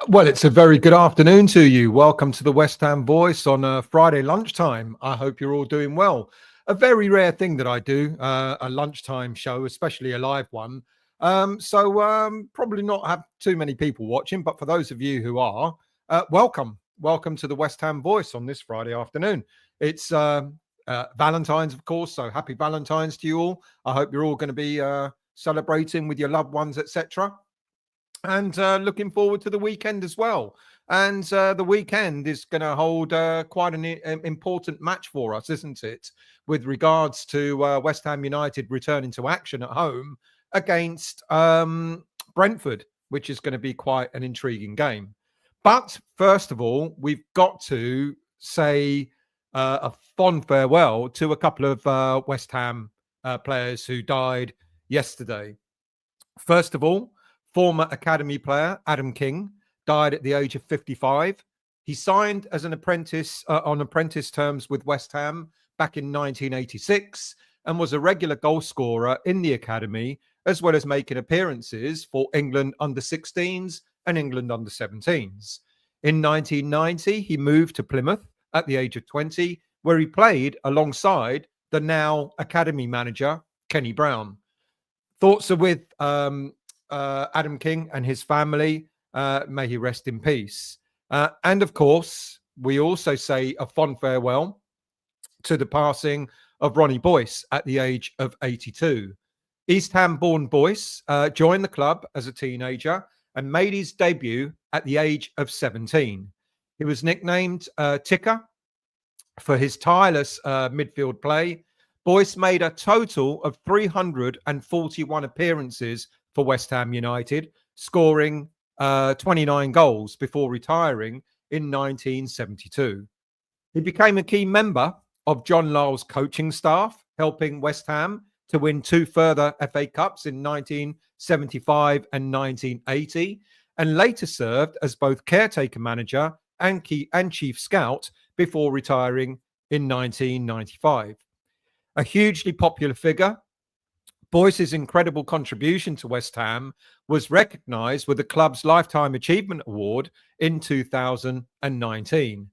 Well, it's a very good afternoon to you. Welcome to the West Ham Voice on a Friday lunchtime. I hope you're all doing well. A very rare thing that I do, a lunchtime show, especially a live one. Probably not have too many people watching, but for those of you who are, welcome. Welcome to the West Ham Voice on this Friday afternoon. It's Valentine's, of course, so happy Valentine's to you all. I hope you're all going to be celebrating with your loved ones, etc. And looking forward to the weekend as well. And the weekend is going to hold quite an important match for us, isn't it? With regards to West Ham United returning to action at home against Brentford, which is going to be quite an intriguing game. But first of all, we've got to say a fond farewell to a couple of West Ham players who died yesterday. First of all, former academy player Adam King died at the age of 55. He signed as an apprentice on apprentice terms with West Ham back in 1986 and was a regular goal scorer in the academy, as well as making appearances for England under-16s and England under-17s. In 1990, he moved to Plymouth at the age of 20, where he played alongside the now academy manager, Kenny Brown. Thoughts are with Adam King and his family. May he rest in peace. And of course, we also say a fond farewell to the passing of Ronnie Boyce at the age of 82. East Ham-born Boyce joined the club as a teenager and made his debut at the age of 17. He was nicknamed Ticker for his tireless midfield play. Boyce made a total of 341 appearances for West Ham United, scoring 29 goals before retiring in 1972. He became a key member of John Lyall's coaching staff, helping West Ham to win two further FA Cups in 1975 and 1980, and later served as both caretaker manager and chief scout before retiring in 1995. A hugely popular figure, Boyce's incredible contribution to West Ham was recognised with the club's Lifetime Achievement Award in 2019.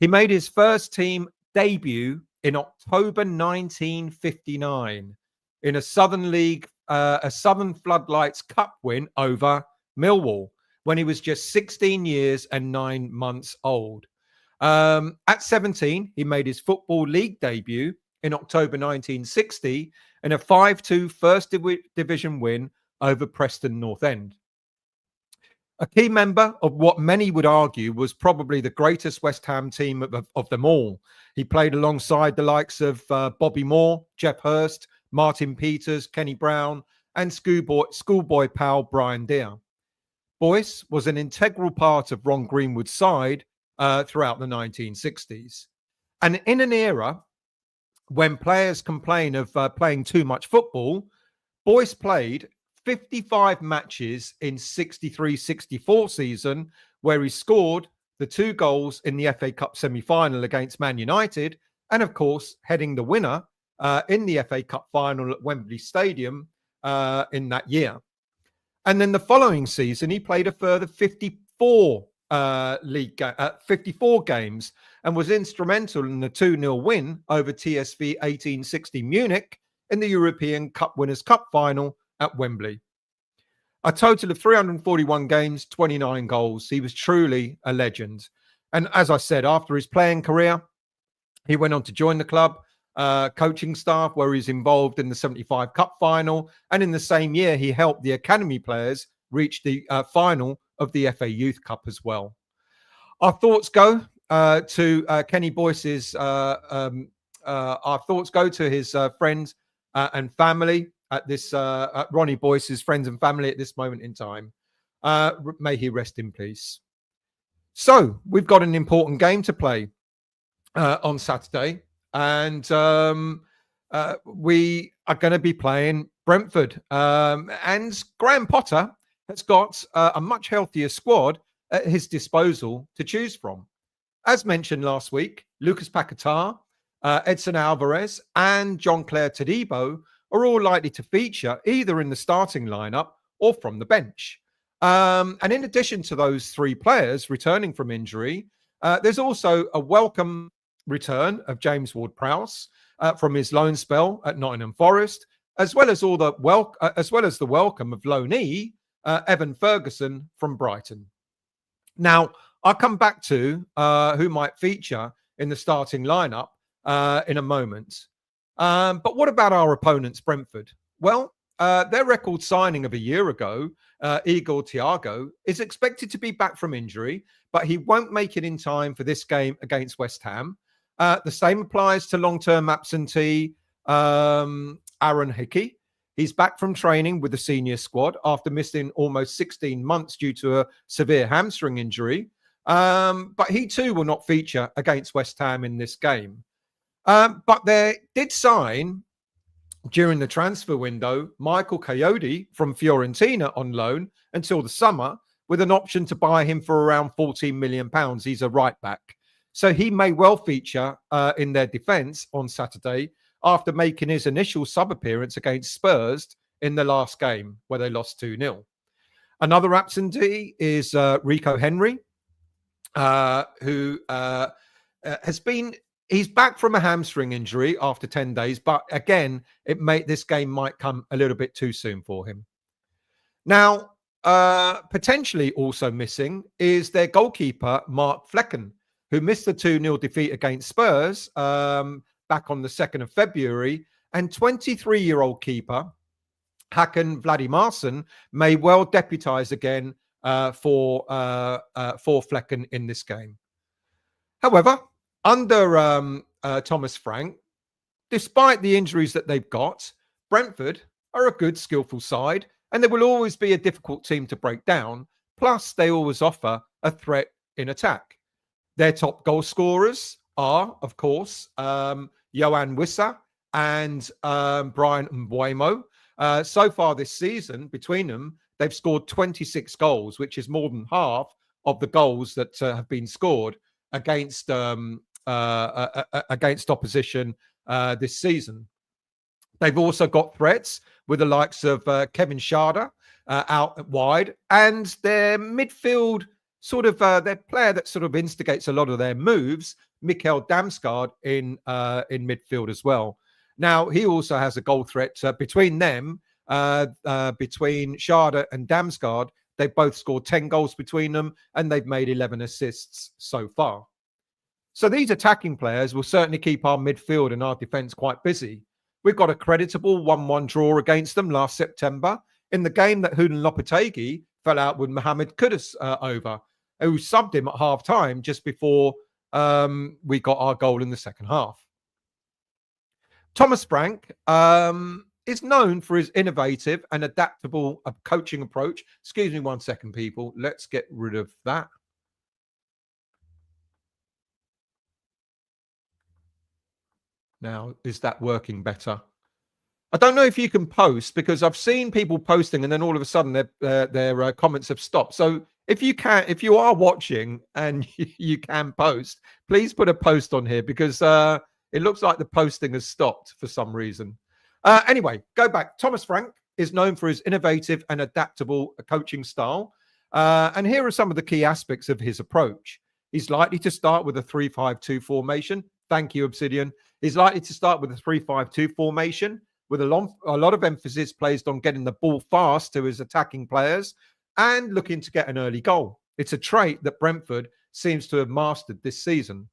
He made his first team debut in October 1959 in a Southern Floodlights Cup win over Millwall when he was just 16 years and 9 months old. At 17, he made his Football League debut in October 1960 in a 5-2 First Division win over Preston North End. A key member of what many would argue was probably the greatest West Ham team of them all. He played alongside the likes of Bobby Moore, Geoff Hurst, Martin Peters, Kenny Brown, and schoolboy pal Brian Deere. Boyce was an integral part of Ron Greenwood's side throughout the 1960s. And in an era when players complain of playing too much football, Boyce played 55 matches in 63-64 season, where he scored the 2 goals in the FA Cup semi-final against Man United, and of course, heading the winner in the FA Cup final at Wembley Stadium in that year. And then the following season, he played a further 54 games and was instrumental in the 2-0 win over TSV 1860 Munich in the European Cup Winners' Cup final at Wembley. A total of 341 games, 29 goals. He was truly a legend. And as I said, after his playing career, he went on to join the club coaching staff, where he was involved in the 75 Cup final. And in the same year, he helped the academy players reach the final of the FA Youth Cup as well. Our thoughts go to Kenny Boyce's. Our thoughts go to his friends and family at this. Ronnie Boyce's friends and family at this moment in time. May he rest in peace. So we've got an important game to play on Saturday, and we are going to be playing Brentford. And Graham Potter has got a much healthier squad at his disposal to choose from. As mentioned last week, Lucas Paqueta, Edson Alvarez, and Jean-Claire Todibo are all likely to feature either in the starting lineup or from the bench. And in addition to those three players returning from injury, there's also a welcome return of James Ward-Prowse from his loan spell at Nottingham Forest, as well as the welcome of loanee Evan Ferguson from Brighton. Now, I'll come back to who might feature in the starting lineup in a moment. But what about our opponents, Brentford? Well, their record signing of a year ago, Igor Thiago, is expected to be back from injury, but he won't make it in time for this game against West Ham. The same applies to long-term absentee Aaron Hickey. He's back from training with the senior squad after missing almost 16 months due to a severe hamstring injury. But he too will not feature against West Ham in this game. But they did sign during the transfer window Michael Coyote from Fiorentina on loan until the summer, with an option to buy him for around £14 million. He's a right back. So he may well feature in their defence on Saturday after making his initial sub-appearance against Spurs in the last game where they lost 2-0. Another absentee is Rico Henry, who he's back from a hamstring injury after 10 days, but again, this game might come a little bit too soon for him. Now, potentially also missing is their goalkeeper, Mark Flecken, who missed the 2-0 defeat against Spurs back on the 2nd of February, and 23-year-old keeper Hakan Vladimarsson may well deputise again for Flecken in this game. However, under Thomas Frank, despite the injuries that they've got, Brentford are a good, skillful side, and they will always be a difficult team to break down. Plus, they always offer a threat in attack. Their top goal scorers are, of course, Yohan Wissa and Brian Mbeumo. So far this season, between them, they've scored 26 goals, which is more than half of the goals that have been scored against opposition this season. They've also got threats with the likes of Kevin Schade out wide, and their midfield their player that sort of instigates a lot of their moves, Mikkel Damsgaard in midfield as well. Now, he also has a goal threat between them, between Schade and Damsgaard. They've both scored 10 goals between them, and they've made 11 assists so far. So these attacking players will certainly keep our midfield and our defence quite busy. We've got a creditable 1-1 draw against them last September in the game that Hunan Lopetegui fell out with Mohamed Kudus over, who subbed him at half-time just before we got our goal in the second half. Thomas Frank is known for his innovative and adaptable coaching approach. Excuse me 1 second, people. Let's get rid of that. Now, is that working better? I don't know if you can post, because I've seen people posting and then all of a sudden their comments have stopped. So if you are watching and you can post, please put a post on here, because it looks like the posting has stopped for some reason. Anyway, go back. Thomas Frank is known for his innovative and adaptable coaching style. And here are some of the key aspects of his approach. He's likely to start with a 3-5-2 formation. Thank you, Obsidian. He's likely to start with a 3-5-2 formation with a lot of emphasis placed on getting the ball fast to his attacking players and looking to get an early goal. It's a trait that Brentford seems to have mastered this season.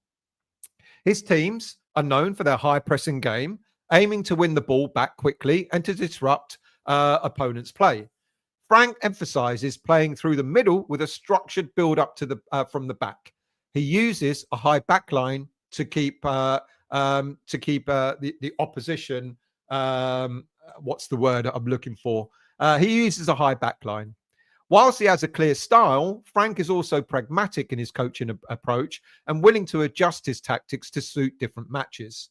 His teams are known for their high pressing game, aiming to win the ball back quickly and to disrupt opponents' play. Frank emphasizes playing through the middle with a structured build-up to from the back. He uses a high back line to keep the opposition. What's the word I'm looking for? He uses a high back line. Whilst he has a clear style, Frank is also pragmatic in his coaching approach and willing to adjust his tactics to suit different matches.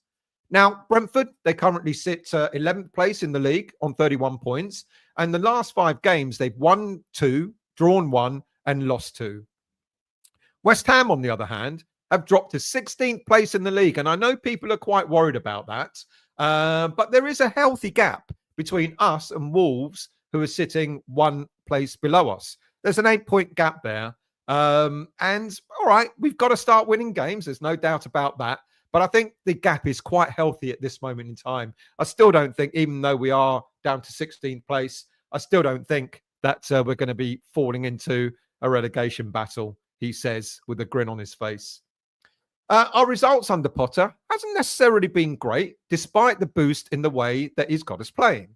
Now, Brentford, they currently sit 11th place in the league on 31 points. And the last 5 games, they've won 2, drawn 1, and lost 2. West Ham, on the other hand, have dropped to 16th place in the league. And I know people are quite worried about that. But there is a healthy gap between us and Wolves, who are sitting 1 place below us. There's an 8-point gap there. And all right, we've got to start winning games. There's no doubt about that. But I think the gap is quite healthy at this moment in time. I still don't think, even though we are down to 16th place, I still don't think that we're going to be falling into a relegation battle, he says with a grin on his face. Our results under Potter hasn't necessarily been great, despite the boost in the way that he's got us playing.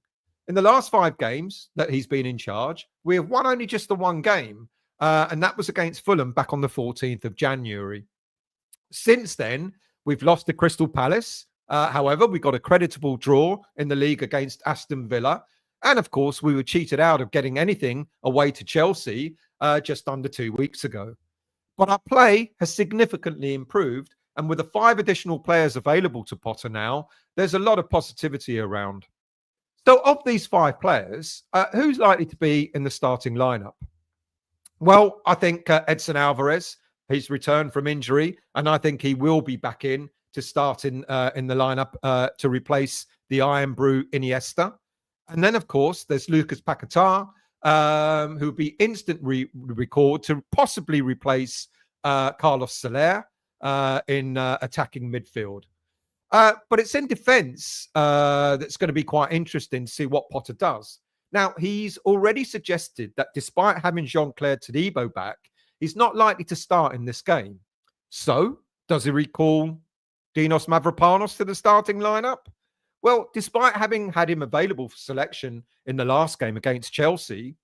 In the last 5 games that he's been in charge, we have won only just the one game, and that was against Fulham back on the 14th of January. Since then, we've lost to Crystal Palace. However, we got a creditable draw in the league against Aston Villa. And of course, we were cheated out of getting anything away to Chelsea just under 2 weeks ago. But our play has significantly improved. And with the 5 additional players available to Potter now, there's a lot of positivity around. So of these 5 players, who's likely to be in the starting lineup? Well, I think Edson Alvarez, he's returned from injury, and I think he will be back in to start in the lineup to replace the Iron Brew Iniesta. And then, of course, there's Lucas Paqueta, who will be instantly recalled to possibly replace Carlos Soler in attacking midfield. But it's in defence that's going to be quite interesting to see what Potter does. Now, he's already suggested that despite having Jean-Claude Todibo back, he's not likely to start in this game. So, does he recall Dinos Mavropanos to the starting lineup? Well, despite having had him available for selection in the last game against Chelsea,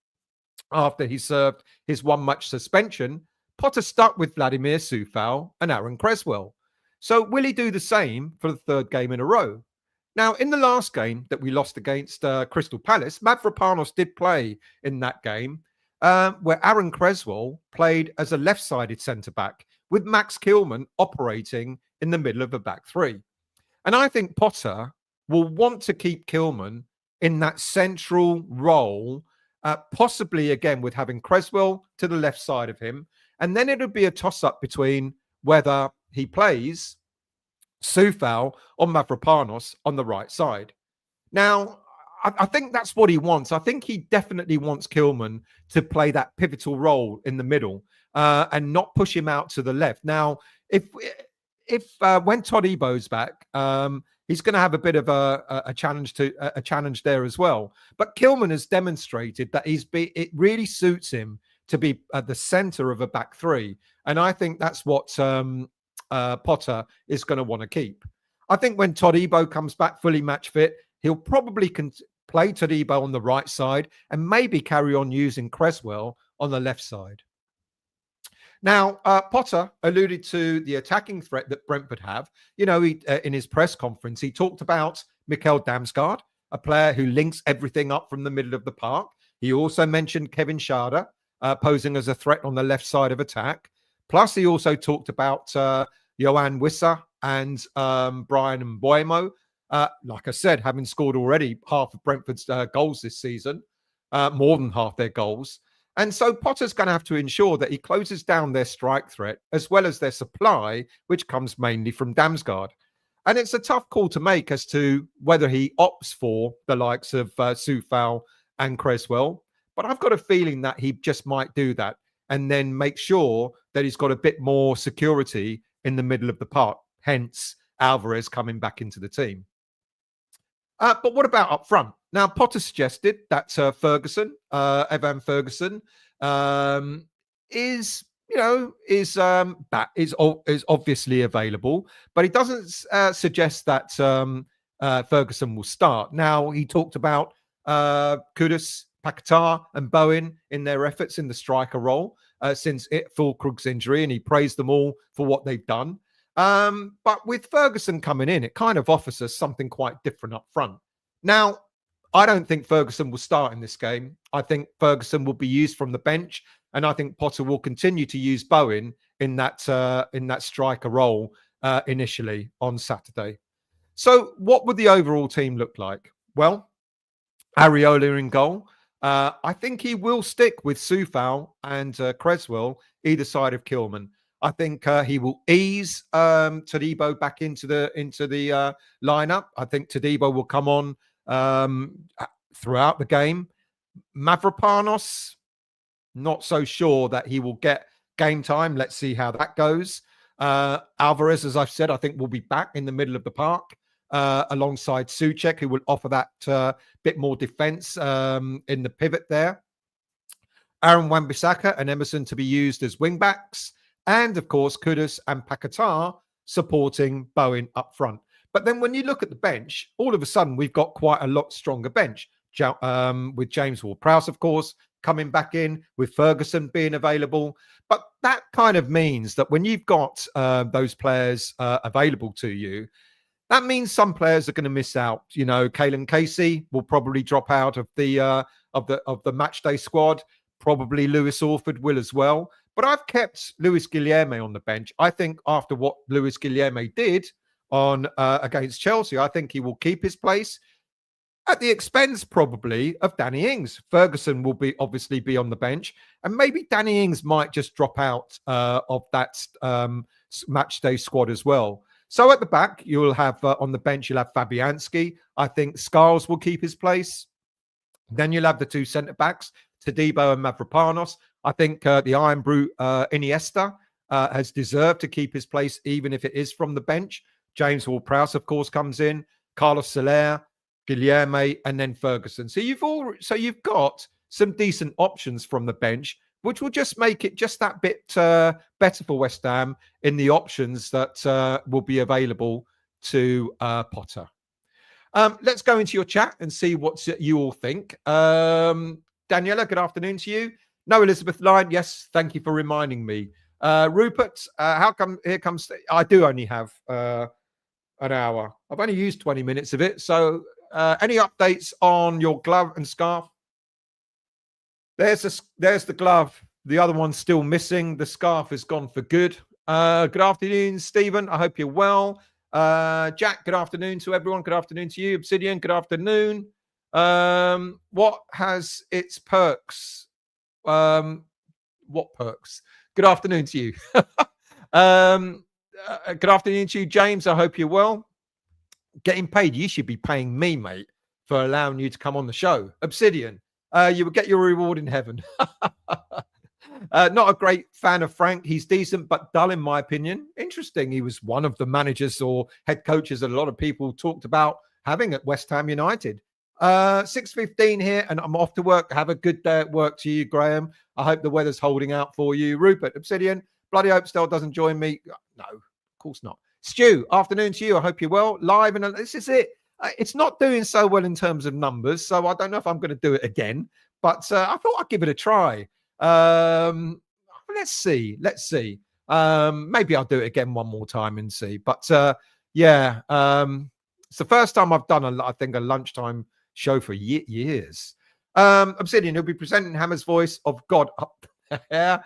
after he served his 1-match suspension, Potter stuck with Vladimir Coufal and Aaron Cresswell. So will he do the same for the 3rd game in a row? Now, in the last game that we lost against Crystal Palace, Mavropanos did play in that game, where Aaron Cresswell played as a left-sided centre-back with Max Kilman operating in the middle of a back 3. And I think Potter will want to keep Kilman in that central role, possibly again with having Cresswell to the left side of him. And then it'll be a toss-up between whether he plays Coufal or Mavropanos on the right side. Now, I think that's what he wants. I think he definitely wants Kilman to play that pivotal role in the middle and not push him out to the left. Now, if when Todibo's back, he's going to have a bit of a challenge there as well. But Kilman has demonstrated that it really suits him to be at the center of a back 3, and I think that's what Potter is going to want to keep. I think when Todibo comes back fully match fit, he'll probably play Todibo on the right side and maybe carry on using Cresswell on the left side. Now, Potter alluded to the attacking threat that Brentford have. You know, in his press conference, he talked about Mikkel Damsgaard, a player who links everything up from the middle of the park. He also mentioned Kevin Schade posing as a threat on the left side of attack. Plus, he also talked about Yoane Wissa and Brian Mbeumo. Like I said, having scored already half of Brentford's goals this season, more than half their goals. And so Potter's going to have to ensure that he closes down their strike threat as well as their supply, which comes mainly from Damsgaard. And it's a tough call to make as to whether he opts for the likes of Coufal and Cresswell. But I've got a feeling that he just might do that and then make sure that he's got a bit more security in the middle of the park, hence Alvarez coming back into the team. But what about up front? Now, Potter suggested that Ferguson, Evan Ferguson, is obviously available, but he doesn't suggest that Ferguson will start. Now, he talked about Kudus, Paqueta, and Bowen in their efforts in the striker role since Füllkrug's injury, and he praised them all for what they've done. But with Ferguson coming in, it kind of offers us something quite different up front. Now, I don't think Ferguson will start in this game. I think Ferguson will be used from the bench, and I think Potter will continue to use Bowen in that striker role initially on Saturday. So, what would the overall team look like? Well, Areola in goal. I think he will stick with Coufal and Cresswell either side of Kilman. I think he will ease Todibo back into the lineup. I think Todibo will come on throughout the game. Mavropanos, Not so sure that he will get game time. Let's see how that goes. Alvarez, as I've said, I think will be back in the middle of the park alongside Souček, who will offer that bit more defense in the pivot there. Aaron Wan-Bissaka and Emerson to be used as wing backs. And, of course, Kudus and Paqueta supporting Bowen up front. But then when you look at the bench, all of a sudden we've got quite a lot stronger bench. With James Ward-Prowse, of course, coming back in, with Ferguson being available. But that kind of means that when you've got those players available to you, that means some players are going to miss out. You know, Kalen Casey will probably drop out of the match day squad. Probably Lewis Orford will as well. But I've kept Luis Guilherme on the bench. I think after what Luis Guilherme did on against Chelsea, I think he will keep his place at the expense probably of Danny Ings. Ferguson will obviously be on the bench, and maybe Danny Ings might just drop out of that match day squad as well. So at the back, you'll have on the bench, you'll have Fabianski. I think Scarles will keep his place. Then you'll have the two centre backs, Todibo and Mavropanos. I think the Iron Brew Iniesta has deserved to keep his place, even if it is from the bench. James Ward-Prowse, of course, comes in. Carlos Soler, Guilherme, and then Ferguson. So you've got some decent options from the bench, which will just make it just that bit better for West Ham in the options that will be available to Potter. Let's go into your chat and see what you all think. Daniela, good afternoon to you. No, Elizabeth Lyon. Yes, thank you for reminding me. Rupert, how come here comes... I do only have an hour. I've only used 20 minutes of it. So any updates on your glove and scarf? There's the glove. The other one's still missing. The scarf is gone for good. Good afternoon, Stephen. I hope you're well. Jack, good afternoon to everyone. Good afternoon to you. Obsidian, good afternoon. What has its perks? What perks? Good afternoon to you. Good afternoon to you, James. I hope you're well. Getting paid. You should be paying me, mate, for allowing you to come on the show. Obsidian, you will get your reward in heaven. Not a great fan of Frank. He's decent, but dull in my opinion. Interesting. He was one of the managers or head coaches that a lot of people talked about having at West Ham United. 6:15 here, and I'm off to work. Have a good day at work to you, Graham. I hope the weather's holding out for you. Rupert, Obsidian, bloody hope Stell doesn't join me. No, of course not. Stu, afternoon to you. I hope you're well. Live, and this is it. It's not doing so well in terms of numbers, so I don't know if I'm going to do it again, but I thought I'd give it a try. Let's see. Maybe I'll do it again one more time and see. But yeah, it's the first time I've done I think a lunchtime show for years. Obsidian, he'll be presenting Hammer's voice of God up there.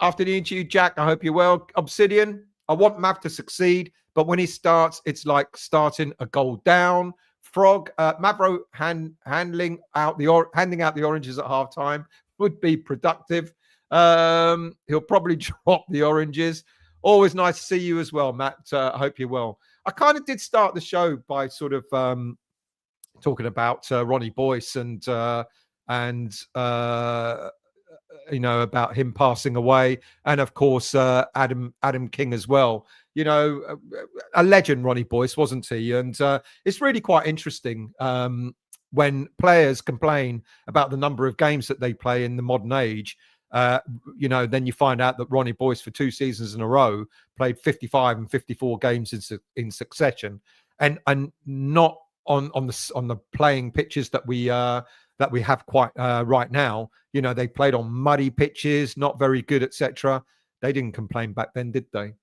Afternoon to you, Jack. I hope you're well. Obsidian, I want Mav to succeed, but when he starts, it's like starting a goal down. Frog, Mavro handing out the oranges at halftime would be productive. He'll probably drop the oranges. Always nice to see you as well, Matt. I hope you're well. I kind of did start the show by sort of talking about Ronnie Boyce and you know, about him passing away, and of course Adam King as well. You know, a legend, Ronnie Boyce, wasn't he? And it's really quite interesting when players complain about the number of games that they play in the modern age. You know, then you find out that Ronnie Boyce, for 2 seasons in a row, played 55 and 54 games in succession, and not on the playing pitches that we have quite right now. You know, they played on muddy pitches, not very good, etc. They didn't complain back then, did they?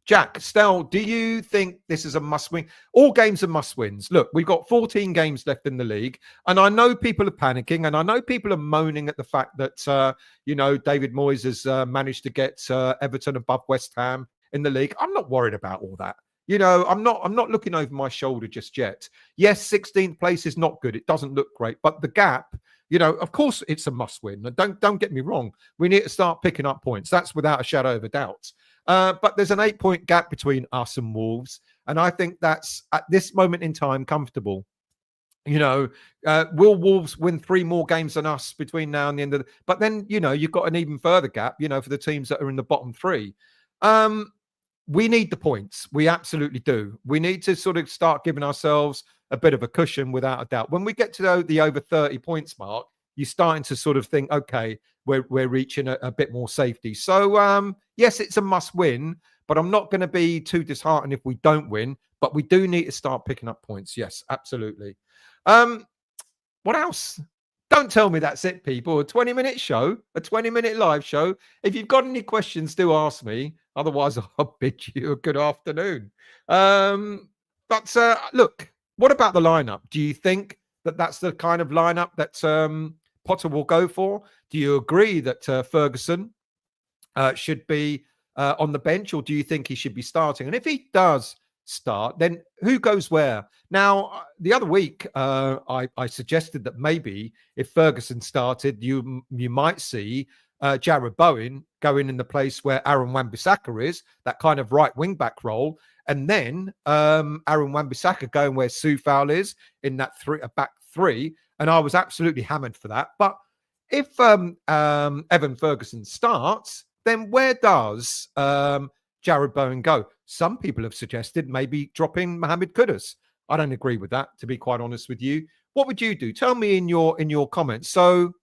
Jack, Stell, do you think this is a must-win? All games are must-wins. Look, we've got 14 games left in the league, and I know people are panicking, and I know people are moaning at the fact that, you know, David Moyes has managed to get Everton above West Ham in the league. I'm not worried about all that. You know, I'm not looking over my shoulder just yet. Yes, 16th place is not good. It doesn't look great, but the gap, you know, of course it's a must-win. Don't get me wrong. We need to start picking up points. That's without a shadow of a doubt. But there's an 8-point gap between us and Wolves, and I think that's, at this moment in time, comfortable. You know, will Wolves win 3 more games than us between now and the end of the... But then, you've got an even further gap, for the teams that are in the bottom 3. We need the points. We absolutely do. We need to sort of start giving ourselves a bit of a cushion, without a doubt. When we get to the over 30 points mark, you're starting to sort of think, okay, we're reaching a bit more safety. So, yes, it's a must win, but I'm not going to be too disheartened if we don't win. But we do need to start picking up points. Yes, absolutely. What else? Don't tell me that's it, people. A 20-minute show, a 20-minute live show. If you've got any questions, do ask me. Otherwise, I'll bid you a good afternoon. But look, what about the lineup? Do you think that that's the kind of lineup that Potter will go for? Do you agree that Ferguson should be on the bench, or do you think he should be starting? And if he does start, then who goes where? Now, the other week, I suggested that maybe if Ferguson started, you might see Jared Bowen going in the place where Aaron Wan-Bissaka is, that kind of right wing back role, and then Aaron Wan-Bissaka going where Soufal is in that back 3. And I was absolutely hammered for that. But if Evan Ferguson starts, then where does Jared Bowen go? Some people have suggested maybe dropping Mohamed Kudus. I don't agree with that, to be quite honest with you. What would you do? Tell me in your comments. So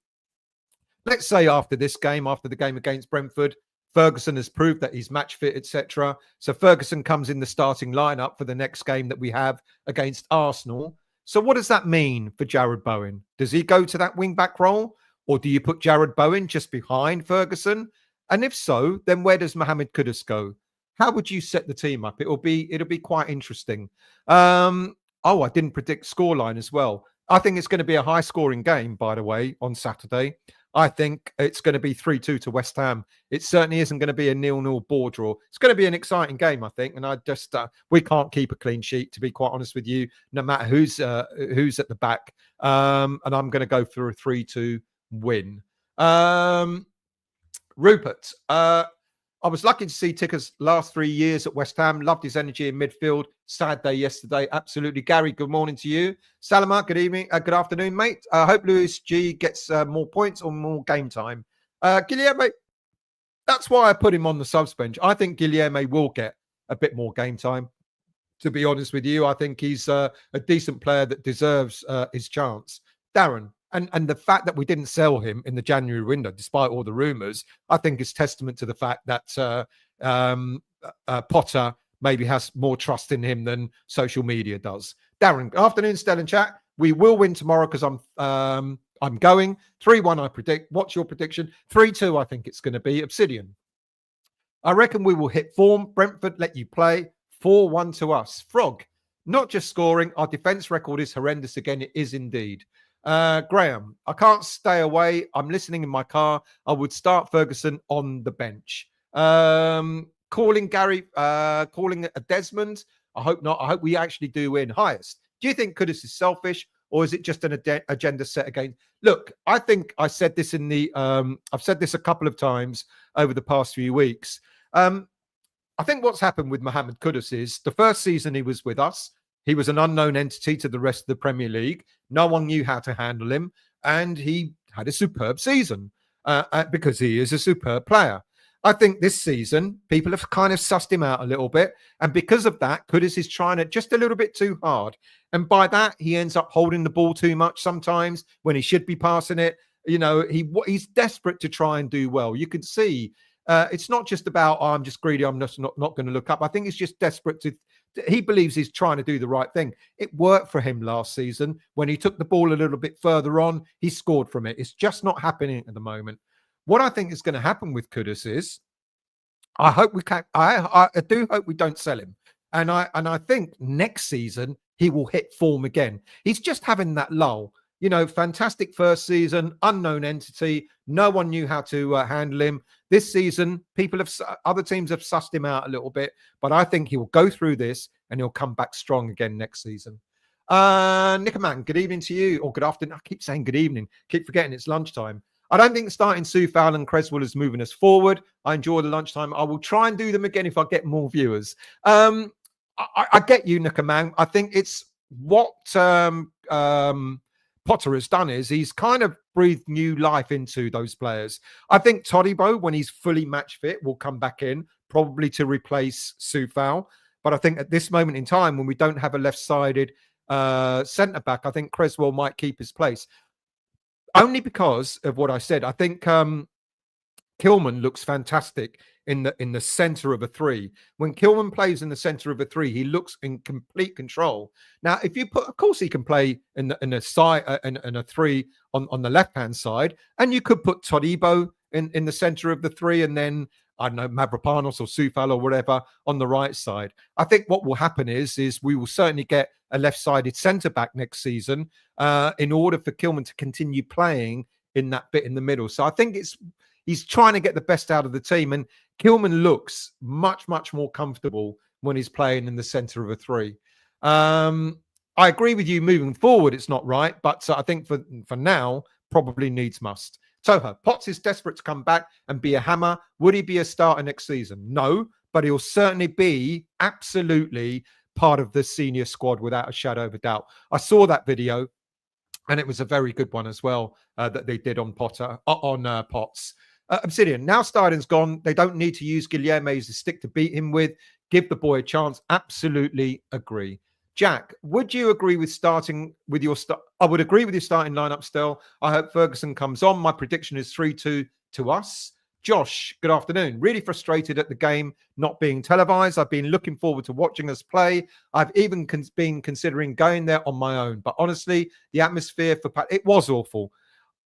let's say after this game, after the game against Brentford, Ferguson has proved that he's match fit, etc. So Ferguson comes in the starting lineup for the next game that we have against Arsenal. So what does that mean for Jared Bowen? Does he go to that wing back role, or do you put Jared Bowen just behind Ferguson? And if so, then where does Mohamed Kudus go? How would you set the team up? It'll be quite interesting. I didn't predict scoreline as well. I think it's going to be a high-scoring game, by the way, on Saturday. I think it's going to be 3-2 to West Ham. It certainly isn't going to be a 0-0 ball draw. It's going to be an exciting game, I think. And I just we can't keep a clean sheet, to be quite honest with you, no matter who's at the back. And I'm going to go for a 3-2 win. Rupert, I was lucky to see Ticker's last 3 years at West Ham. Loved his energy in midfield. Sad day yesterday. Absolutely. Gary, good morning to you. Salama, good evening. Good afternoon, mate. I hope Lewis G gets more points or more game time. Guilherme, that's why I put him on the subs bench. I think Guilherme will get a bit more game time. To be honest with you, I think he's a decent player that deserves his chance. Darren, and the fact that we didn't sell him in the January window, despite all the rumours, I think is testament to the fact that Potter maybe has more trust in him than social media does. Darren, afternoon, Stellan chat. We will win tomorrow because I'm going 3-1. I predict. What's your prediction? 3-2. I think it's going to be. Obsidian. I reckon we will hit form. Brentford let you play. 4-1 to us. Frog. Not just scoring. Our defence record is horrendous again. It is indeed. Graham, I can't stay away. I'm listening in my car. I would start Ferguson on the bench. Calling Gary, calling a Desmond. I hope not. I hope we actually do win. Highest. Do you think Kudus is selfish, or is it just an agenda set again? Look, I think I said this in the. I've said this a couple of times over the past few weeks. I think what's happened with Mohamed Kudus is the first season he was with us, he was an unknown entity to the rest of the Premier League. No one knew how to handle him, and he had a superb season because he is a superb player. I think this season, people have kind of sussed him out a little bit. And because of that, Kudus is trying it just a little bit too hard. And by that, he ends up holding the ball too much sometimes when he should be passing it. You know, he's desperate to try and do well. You can see it's not just about, oh, I'm just greedy, I'm just not going to look up. I think he's just desperate to, he believes he's trying to do the right thing. It worked for him last season. When he took the ball a little bit further on, he scored from it. It's just not happening at the moment. What I think is going to happen with Kudus is, I hope we can. I do hope we don't sell him, and I think next season he will hit form again. He's just having that lull. You know, fantastic first season, unknown entity. No one knew how to handle him. This season, other teams have sussed him out a little bit, but I think he will go through this and he'll come back strong again next season. Nickerman, good evening to you, or good afternoon. I keep saying good evening. Keep forgetting it's lunchtime. I don't think starting Soufal and Creswell is moving us forward. I enjoy the lunchtime. I will try and do them again if I get more viewers. I get you, Nickerman. I think it's what Potter has done is he's kind of breathed new life into those players. I think Todibo, when he's fully match fit, will come back in, probably to replace Soufal. But I think at this moment in time, when we don't have a left-sided centre-back, I think Creswell might keep his place. Only because of what I said. I think Kilman looks fantastic in the center of a three. When Kilman plays in the center of a three, he looks in complete control. Now, if you put, of course, he can play in a side in a three on the left hand side, and you could put Todibo in the center of the three, and then I don't know, Mavropanos or Soufal or whatever on the right side. I think what will happen is we will certainly get a left-sided centre back next season in order for Kilman to continue playing in that bit in the middle. So I think he's trying to get the best out of the team, and Kilman looks much, much more comfortable when he's playing in the centre of a three. I agree with you moving forward, it's not right, but I think for now, probably needs must. Toha, Potts is desperate to come back and be a hammer. Would he be a starter next season? No, but he'll certainly be absolutely part of the senior squad without a shadow of a doubt. I saw that video, and it was a very good one as well that they did on Potts. Obsidian, now Stardon's gone. They don't need to use Guilherme as a stick to beat him with. Give the boy a chance. Absolutely agree. Jack, would you agree with starting with your start? I would agree with your starting lineup still. I hope Ferguson comes on. My prediction is 3-2 to us. Josh, good afternoon. Really frustrated at the game not being televised. I've been looking forward to watching us play. I've even been considering going there on my own. But honestly, the atmosphere it was awful.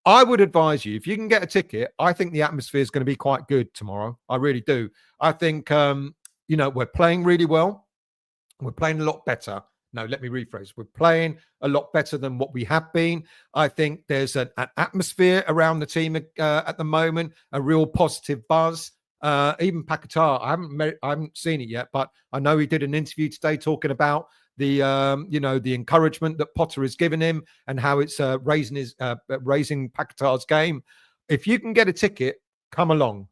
I would advise you, if you can get a ticket, I think the atmosphere is going to be quite good tomorrow. I really do. I think, we're playing really well. We're playing a lot better. No, let me rephrase. We're playing a lot better than what we have been. I think there's an atmosphere around the team at the moment, a real positive buzz. Even Paqueta, I haven't seen it yet, but I know he did an interview today talking about the encouragement that Potter has given him and how it's raising Paqueta's game. If you can get a ticket, come along.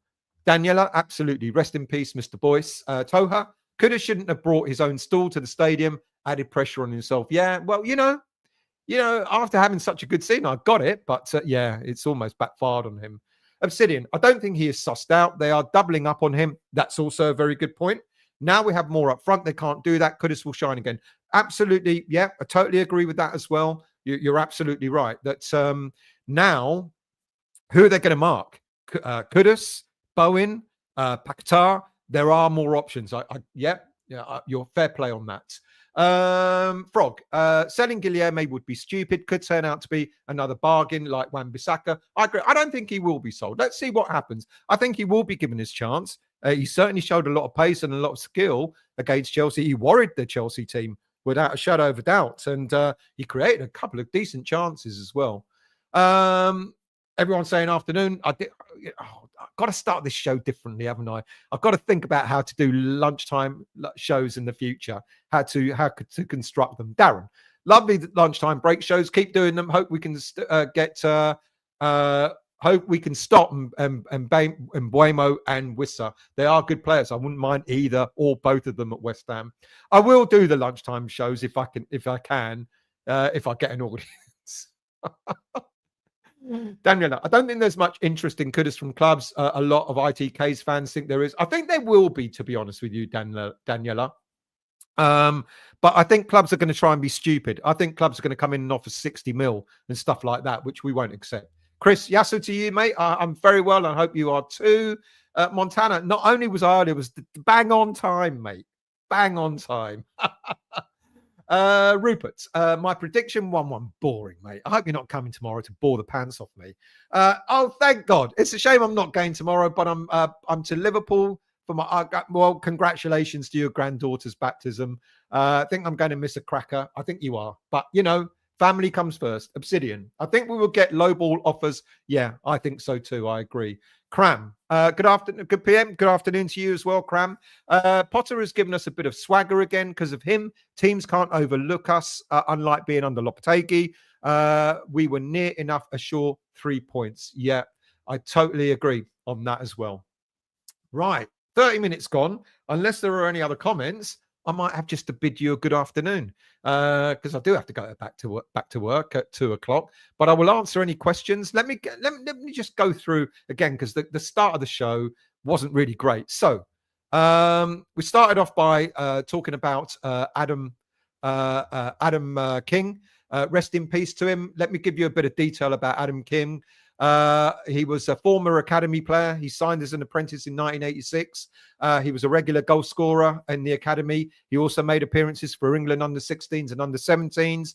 Daniela, absolutely. Rest in peace, Mr. Boyce. Toha, shouldn't have brought his own stool to the stadium. Added pressure on himself. Yeah, well, after having such a good season, I got it, but it's almost backfired on him. Obsidian, I don't think he is sussed out. They are doubling up on him. That's also a very good point. Now we have more up front. They can't do that. Kudus will shine again. Absolutely. Yeah, I totally agree with that as well. You're absolutely right. That's now, who are they going to mark? Kudus, Bowen, Paqueta. There are more options. You're fair play on that. Frog, selling Guilherme would be stupid. Could turn out to be another bargain like Wan-Bissaka. I agree. I don't think he will be sold. Let's see what happens. I think he will be given his chance. He certainly showed a lot of pace and a lot of skill against Chelsea. He worried the Chelsea team without a shadow of a doubt, and he created a couple of decent chances as well. Everyone's saying afternoon. I've got to start this show differently, haven't I? I've got to think about how to do lunchtime shows in the future, how to construct them. Darren, lovely lunchtime break shows. Keep doing them. Hope we can hope we can stop Mbeumo and Wissa. They are good players. I wouldn't mind either or both of them at West Ham. I will do the lunchtime shows if I can, if I get an audience. Daniela, I don't think there's much interest in Kudus from clubs. A lot of ITK's fans think there is. I think there will be, to be honest with you, Daniela. But I think clubs are going to try and be stupid. I think clubs are going to come in and offer 60 mil and stuff like that, which we won't accept. Chris, yasso to you, mate. I'm very well. I hope you are too. Montana, not only was I early, it was bang on time, mate. Bang on time. Rupert, my prediction 1-1. Boring, mate. I hope you're not coming tomorrow to bore the pants off me. Oh, thank God. It's a shame I'm not going tomorrow, but I'm to Liverpool for my well, congratulations to your granddaughter's baptism. I think I'm going to miss a cracker. I think you are. But family comes first. Obsidian. I think we will get low ball offers. Yeah, I think so too. I agree. Cram. Good afternoon. Good PM. Good afternoon to you as well, Cram. Potter has given us a bit of swagger again because of him. Teams can't overlook us, unlike being under Lopetegui. We were near enough a sure 3 points. Yeah, I totally agree on that as well. Right. 30 minutes gone. Unless there are any other comments, I might have just to bid you a good afternoon, because I do have to go back to work at 2 o'clock. But I will answer any questions. Let me just go through again, because the start of the show wasn't really great. So we started off by talking about Adam King. Rest in peace to him. Let me give you a bit of detail about Adam King. He was a former academy player. He signed as an apprentice in 1986. He was a regular goal scorer in the academy. He also made appearances for England under 16s and under 17s.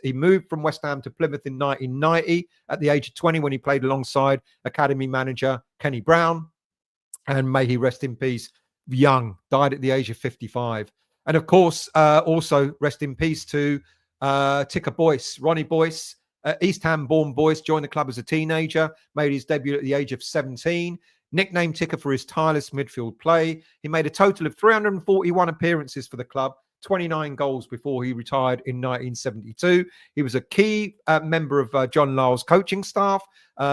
He moved from West Ham to Plymouth in 1990 at the age of 20, when he played alongside academy manager Kenny Brown. And may he rest in peace, young, died at the age of 55. And of course, also rest in peace to Ticker Boyce, Ronnie Boyce. East Ham-born Boyce joined the club as a teenager, made his debut at the age of 17. Nicknamed Ticker for his tireless midfield play. He made a total of 341 appearances for the club, 29 goals before he retired in 1972. He was a key member of John Lyle's coaching staff,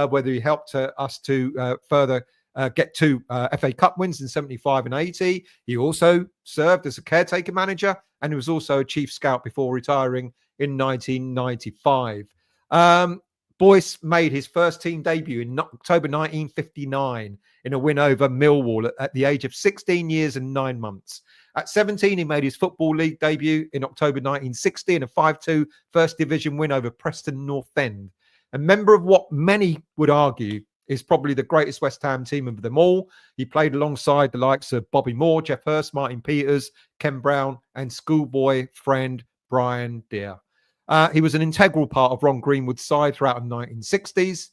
whether he helped us to further get two FA Cup wins in 75 and 80. He also served as a caretaker manager, and he was also a chief scout before retiring in 1995. Boyce made his first team debut in October 1959 in a win over Millwall at the age of 16 years and 9 months. At 17, he made his Football League debut in October 1960 in a 5-2 First Division win over Preston North End. A member of what many would argue is probably the greatest West Ham team of them all. He played alongside the likes of Bobby Moore, Jeff Hurst, Martin Peters, Ken Brown, and schoolboy friend Brian Deere. He was an integral part of Ron Greenwood's side throughout the 1960s.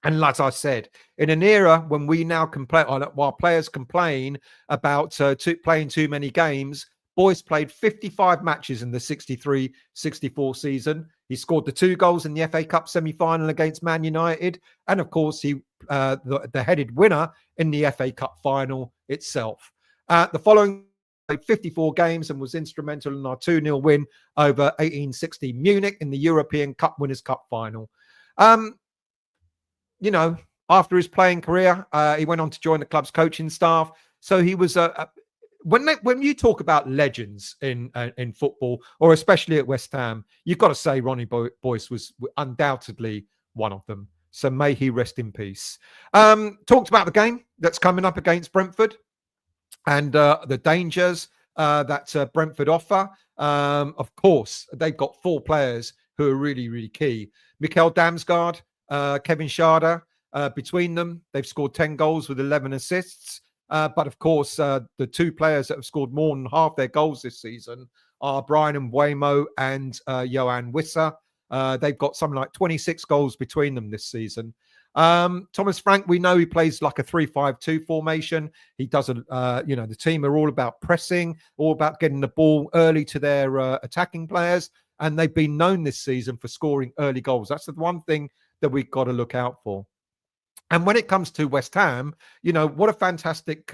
And as I said, in an era when we now complain, while players complain about playing too many games, Boyce played 55 matches in the 63-64 season. He scored the 2 goals in the FA Cup semi-final against Man United. And of course, he the headed winner in the FA Cup final itself. The following 54 games and was instrumental in our 2-0 win over 1860 Munich in the European Cup Winners' Cup final. After his playing career, he went on to join the club's coaching staff. So he was when you talk about legends in football, or especially at West Ham, you've got to say Ronnie Boyce was undoubtedly one of them. So may he rest in peace. Talked about the game that's coming up against Brentford and the dangers that Brentford offer. Of course, they've got 4 players who are really, really key. Mikel Damsgaard, Kevin Schade, between them, they've scored 10 goals with 11 assists. But of course, the 2 players that have scored more than half their goals this season are Brian Mbeumo and Yohan Wissa. They've got something like 26 goals between them this season. Thomas Frank, we know he plays like a 3-5-2 formation. He doesn't, the team are all about pressing, all about getting the ball early to their attacking players. And they've been known this season for scoring early goals. That's the one thing that we've got to look out for. And when it comes to West Ham, what a fantastic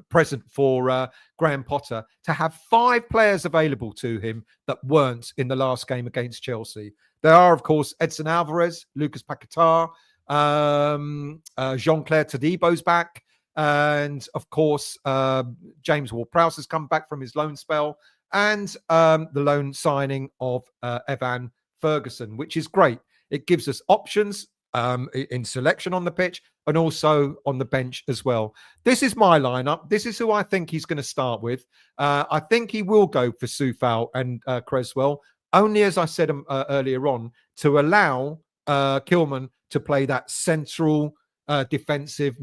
present for Graham Potter to have 5 players available to him that weren't in the last game against Chelsea. There are, of course, Edson Alvarez, Lucas Paqueta, Jean-Claire Todibo's back. And, of course, James Ward-Prowse has come back from his loan spell. And the loan signing of Evan Ferguson, which is great. It gives us options in selection on the pitch and also on the bench as well. This is my lineup. This is who I think he's going to start with. I think he will go for Soufal and Cresswell, only, as I said earlier on, to allow Kilman to play that central defensive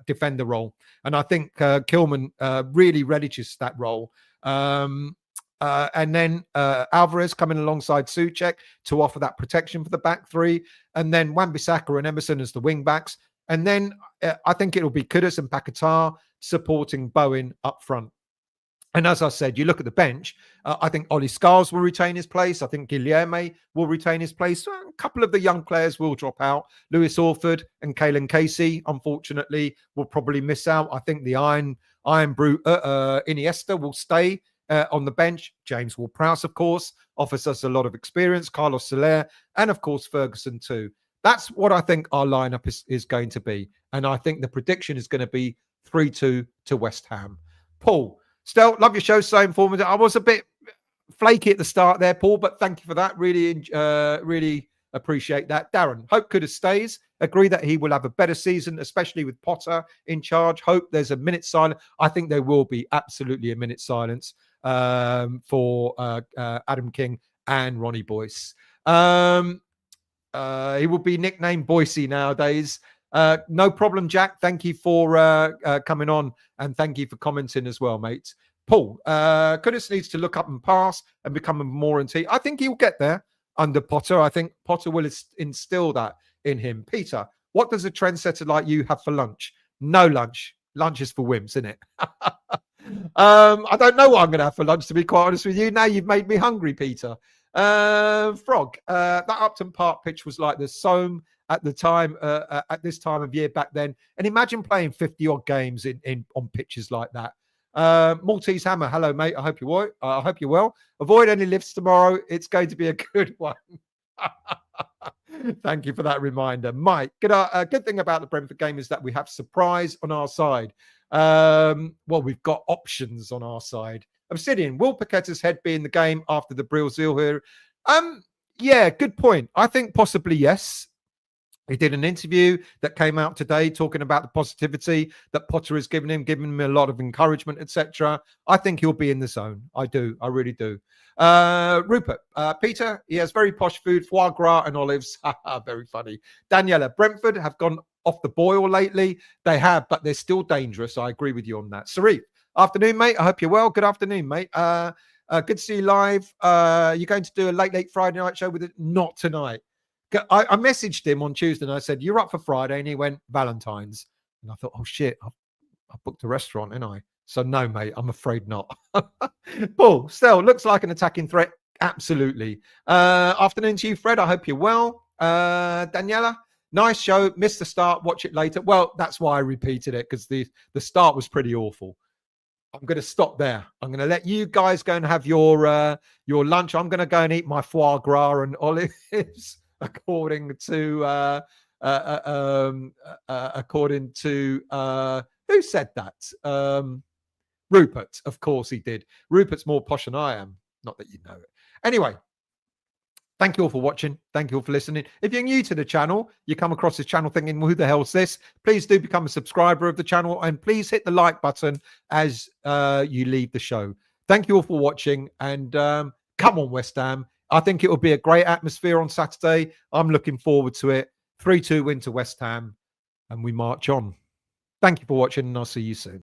defender role. And I think Kilman really relishes that role. And then Alvarez coming alongside Souček to offer that protection for the back 3. And then Wan-Bissaka and Emerson as the wing backs. And then I think it'll be Kudus and Paqueta supporting Bowen up front. And as I said, you look at the bench, I think Ollie Scars will retain his place. I think Guilherme will retain his place. A couple of the young players will drop out. Lewis Orford and Kalen Casey, unfortunately, will probably miss out. I think the Iron Brute Iniesta will stay on the bench. James Ward-Prowse, of course, offers us a lot of experience. Carlos Soler, and of course, Ferguson too. That's what I think our lineup is going to be. And I think the prediction is going to be 3-2 to West Ham. Paul, Still, love your show. So informative. I was a bit flaky at the start there, Paul, but thank you for that. Really appreciate that. Darren, hope Kudus stays. Agree that he will have a better season, especially with Potter in charge. Hope there's a minute silence. I think there will be absolutely a minute silence for Adam King and Ronnie Boyce. He will be nicknamed Boise nowadays. No problem, Jack. Thank you for coming on, and thank you for commenting as well, mate. Paul, Kudus needs to look up and pass and become a more team. I think he'll get there under Potter. I think Potter will instill that in him. Peter, what does a trendsetter like you have for lunch? No lunch. Lunch is for wimps, isn't it? I don't know what I'm going to have for lunch, to be quite honest with you. Now you've made me hungry, Peter. Frog, that Upton Park pitch was like the Somme at the time, at this time of year back then. And imagine playing 50 odd games on pitches like that. Maltese Hammer, hello, mate. I hope you're well. Avoid any lifts tomorrow. It's going to be a good one. Thank you for that reminder, Mike. Good thing about the Brentford game is that we have surprise on our side. Well, we've got options on our side. Obsidian, will Paqueta's head be in the game after the Brazil here? Yeah, good point. I think possibly yes. He did an interview that came out today talking about the positivity that Potter has given him a lot of encouragement, etc. I think he'll be in the zone. I do. I really do. Rupert, Peter, he has very posh food, foie gras and olives. Very funny. Daniela, Brentford have gone off the boil lately. They have, but they're still dangerous. I agree with you on that. Sarif, afternoon, mate. I hope you're well. Good afternoon, mate. Good to see you live. You're going to do a late Friday night show with it? Not tonight. I messaged him on Tuesday and I said, you're up for Friday? And he went, Valentine's. And I thought, oh, shit, I booked a restaurant, didn't I? So no, mate, I'm afraid not. Paul, still looks like an attacking threat. Absolutely. Afternoon to you, Fred. I hope you're well. Daniela, nice show. Missed the start. Watch it later. Well, that's why I repeated it, because the start was pretty awful. I'm going to stop there. I'm going to let you guys go and have your lunch. I'm going to go and eat my foie gras and olives. According to who said that? Rupert, of course he did. Rupert's more posh than I am. Not that you know it. Anyway, thank you all for watching. Thank you all for listening. If you're new to the channel, you come across this channel thinking, well, who the hell's this? Please do become a subscriber of the channel, and please hit the like button as you leave the show. Thank you all for watching, and come on, West Ham. I think it will be a great atmosphere on Saturday. I'm looking forward to it. 3-2 win to West Ham, and we march on. Thank you for watching, and I'll see you soon.